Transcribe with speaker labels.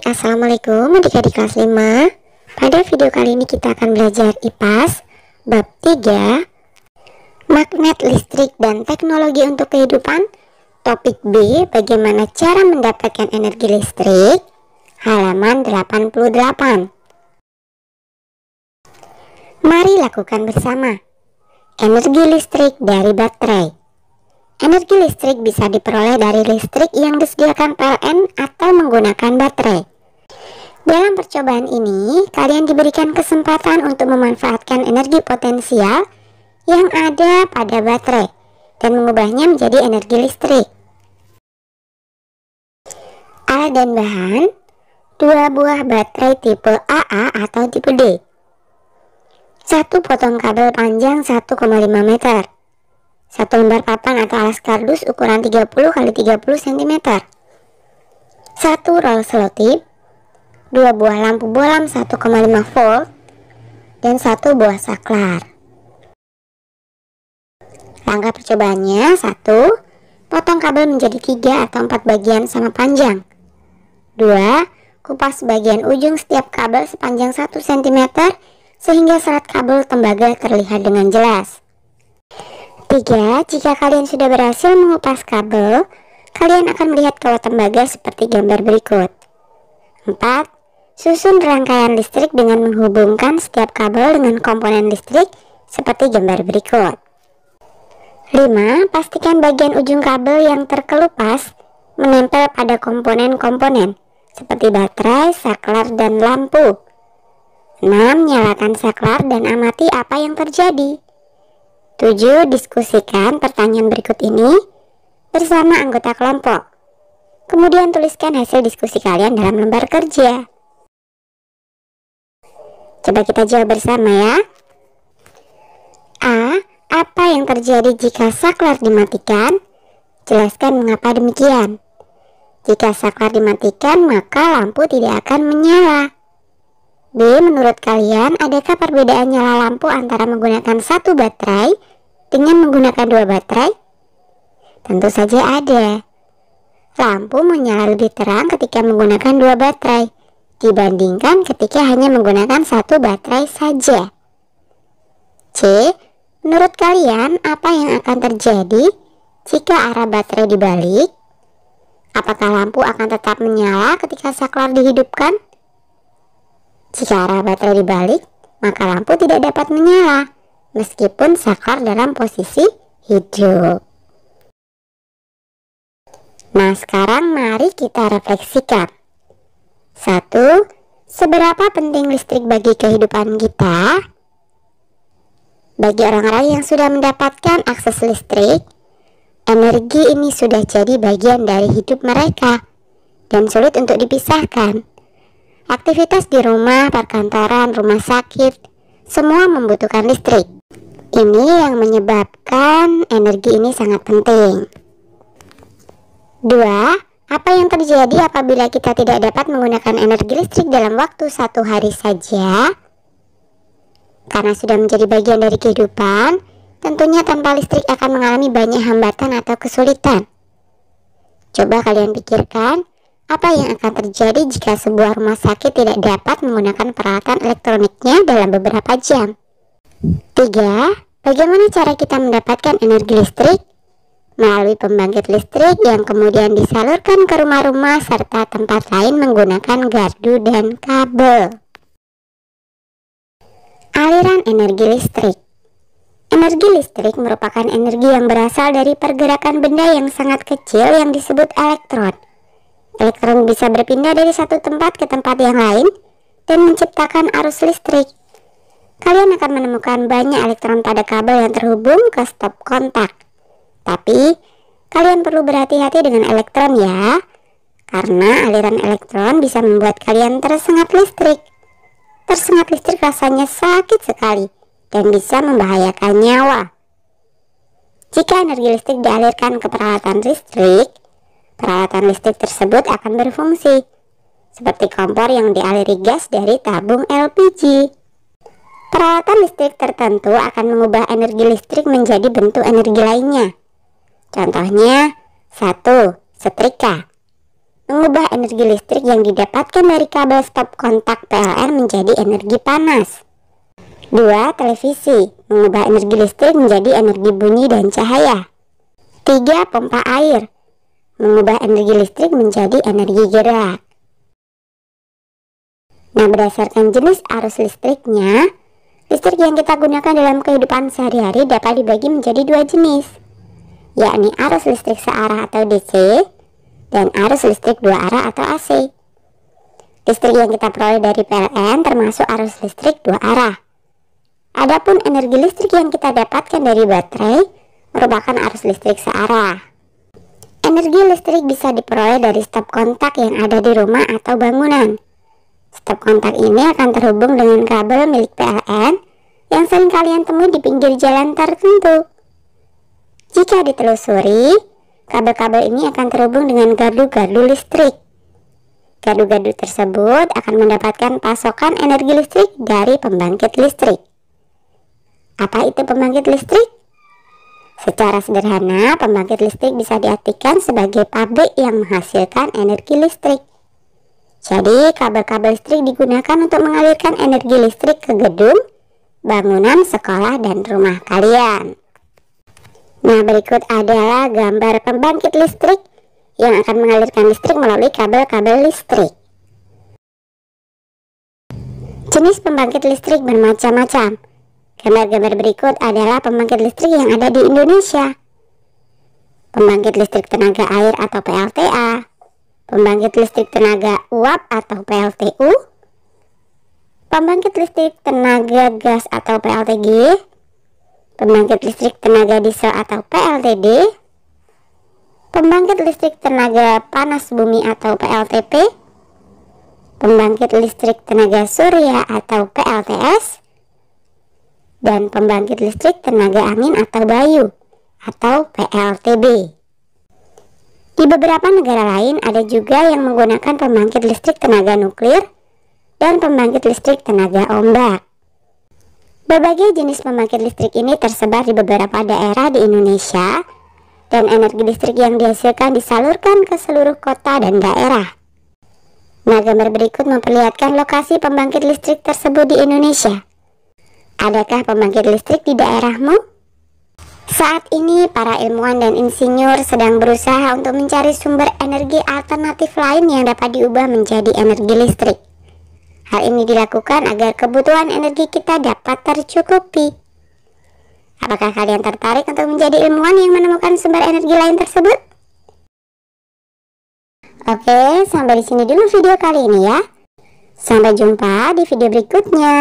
Speaker 1: Assalamualaikum adik-adik kelas 5. Pada video kali ini kita akan belajar IPAS bab 3 Magnet listrik dan teknologi untuk kehidupan. Topik B, bagaimana cara mendapatkan energi listrik, halaman 88. Mari lakukan bersama. Energi listrik dari baterai. Energi listrik bisa diperoleh dari listrik yang disediakan PLN atau menggunakan baterai. Dalam percobaan ini, kalian diberikan kesempatan untuk memanfaatkan energi potensial yang ada pada baterai dan mengubahnya menjadi energi listrik. Alat dan bahan: 2 buah baterai tipe AA atau tipe D, 1 potong kabel panjang 1,5 meter, 1 lembar papan atau alas kardus ukuran 30 x 30 cm, 1 roll selotip, 2 buah lampu bolam 1,5 volt, dan 1 buah saklar. Langkah percobaannya: 1. Potong kabel menjadi 3 atau 4 bagian sama panjang. 2. Kupas bagian ujung setiap kabel sepanjang 1 cm sehingga serat kabel tembaga terlihat dengan jelas. 3. Jika kalian sudah berhasil mengupas kabel, kalian akan melihat kawat tembaga seperti gambar berikut. 4. Susun rangkaian listrik dengan menghubungkan setiap kabel dengan komponen listrik seperti gambar berikut. 5. Pastikan bagian ujung kabel yang terkelupas menempel pada komponen-komponen seperti baterai, saklar, dan lampu. 6. Nyalakan saklar dan amati apa yang terjadi. 7. Diskusikan pertanyaan berikut ini bersama anggota kelompok. Kemudian tuliskan hasil diskusi kalian dalam lembar kerja. Coba kita jawab bersama ya. A. Apa yang terjadi jika saklar dimatikan? Jelaskan mengapa demikian. Jika saklar dimatikan, maka lampu tidak akan menyala. B. Menurut kalian, adakah perbedaan nyala lampu antara menggunakan 1 baterai dengan menggunakan 2 baterai? Tentu saja ada. Lampu menyala lebih terang ketika menggunakan 2 baterai dibandingkan ketika hanya menggunakan 1 baterai saja. C. Menurut kalian, apa yang akan terjadi jika arah baterai dibalik? Apakah lampu akan tetap menyala ketika saklar dihidupkan? Jika arah baterai dibalik, maka lampu tidak dapat menyala meskipun saklar dalam posisi hidup. Nah, sekarang mari kita refleksikan. 1. Seberapa penting listrik bagi kehidupan kita? Bagi orang-orang yang sudah mendapatkan akses listrik, energi ini sudah jadi bagian dari hidup mereka dan sulit untuk dipisahkan. Aktivitas di rumah, perkantoran, rumah sakit, semua membutuhkan listrik. Ini yang menyebabkan energi ini sangat penting. 2. Apa yang terjadi apabila kita tidak dapat menggunakan energi listrik dalam waktu 1 hari saja? Karena sudah menjadi bagian dari kehidupan, tentunya tanpa listrik akan mengalami banyak hambatan atau kesulitan. Coba kalian pikirkan, apa yang akan terjadi jika sebuah rumah sakit tidak dapat menggunakan peralatan elektroniknya dalam beberapa jam? 3. Bagaimana cara kita mendapatkan energi listrik? Melalui pembangkit listrik yang kemudian disalurkan ke rumah-rumah serta tempat lain menggunakan gardu dan kabel. Aliran energi listrik. Energi listrik merupakan energi yang berasal dari pergerakan benda yang sangat kecil yang disebut elektron. Elektron bisa berpindah dari satu tempat ke tempat yang lain dan menciptakan arus listrik. Kalian akan menemukan banyak elektron pada kabel yang terhubung ke stop kontak. Tapi, kalian perlu berhati-hati dengan elektron ya, karena aliran elektron bisa membuat kalian tersengat listrik. Tersengat listrik rasanya sakit sekali dan bisa membahayakan nyawa. Jika energi listrik dialirkan ke peralatan listrik, peralatan listrik tersebut akan berfungsi, seperti kompor yang dialiri gas dari tabung LPG. Peralatan listrik tertentu akan mengubah energi listrik menjadi bentuk energi lainnya. Contohnya, 1. Setrika mengubah energi listrik yang didapatkan dari kabel stop kontak PLN menjadi energi panas. 2. Televisi mengubah energi listrik menjadi energi bunyi dan cahaya. 3. Pompa air mengubah energi listrik menjadi energi gerak. Nah, berdasarkan jenis arus listriknya, listrik yang kita gunakan dalam kehidupan sehari-hari dapat dibagi menjadi dua jenis, yakni arus listrik searah atau DC dan arus listrik dua arah atau AC. Listrik yang kita peroleh dari PLN termasuk arus listrik dua arah. Adapun energi listrik yang kita dapatkan dari baterai merupakan arus listrik searah. Energi listrik bisa diperoleh dari stop kontak yang ada di rumah atau bangunan. Stop kontak ini akan terhubung dengan kabel milik PLN yang sering kalian temui di pinggir jalan tertentu. Jika ditelusuri, kabel-kabel ini akan terhubung dengan gardu-gardu listrik. Gardu-gardu tersebut akan mendapatkan pasokan energi listrik dari pembangkit listrik. Apa itu pembangkit listrik? Secara sederhana, pembangkit listrik bisa diartikan sebagai pabrik yang menghasilkan energi listrik. Jadi, kabel-kabel listrik digunakan untuk mengalirkan energi listrik ke gedung, bangunan, sekolah, dan rumah kalian. Nah, berikut adalah gambar pembangkit listrik yang akan mengalirkan listrik melalui kabel-kabel listrik. Jenis pembangkit listrik bermacam-macam. Gambar-gambar berikut adalah pembangkit listrik yang ada di Indonesia. Pembangkit listrik tenaga air atau PLTA, pembangkit listrik tenaga uap atau PLTU, pembangkit listrik tenaga gas atau PLTG, pembangkit listrik tenaga diesel atau PLTD, pembangkit listrik tenaga panas bumi atau PLTP, pembangkit listrik tenaga surya atau PLTS, dan pembangkit listrik tenaga angin atau bayu atau PLTB. Di beberapa negara lain ada juga yang menggunakan pembangkit listrik tenaga nuklir dan pembangkit listrik tenaga ombak. Berbagai jenis pembangkit listrik ini tersebar di beberapa daerah di Indonesia, dan energi listrik yang dihasilkan disalurkan ke seluruh kota dan daerah. Nah, gambar berikut memperlihatkan lokasi pembangkit listrik tersebut di Indonesia. Adakah pembangkit listrik di daerahmu? Saat ini, para ilmuwan dan insinyur sedang berusaha untuk mencari sumber energi alternatif lain yang dapat diubah menjadi energi listrik. Hal ini dilakukan agar kebutuhan energi kita dapat tercukupi. Apakah kalian tertarik untuk menjadi ilmuwan yang menemukan sumber energi lain tersebut? Oke, sampai di sini dulu video kali ini ya. Sampai jumpa di video berikutnya.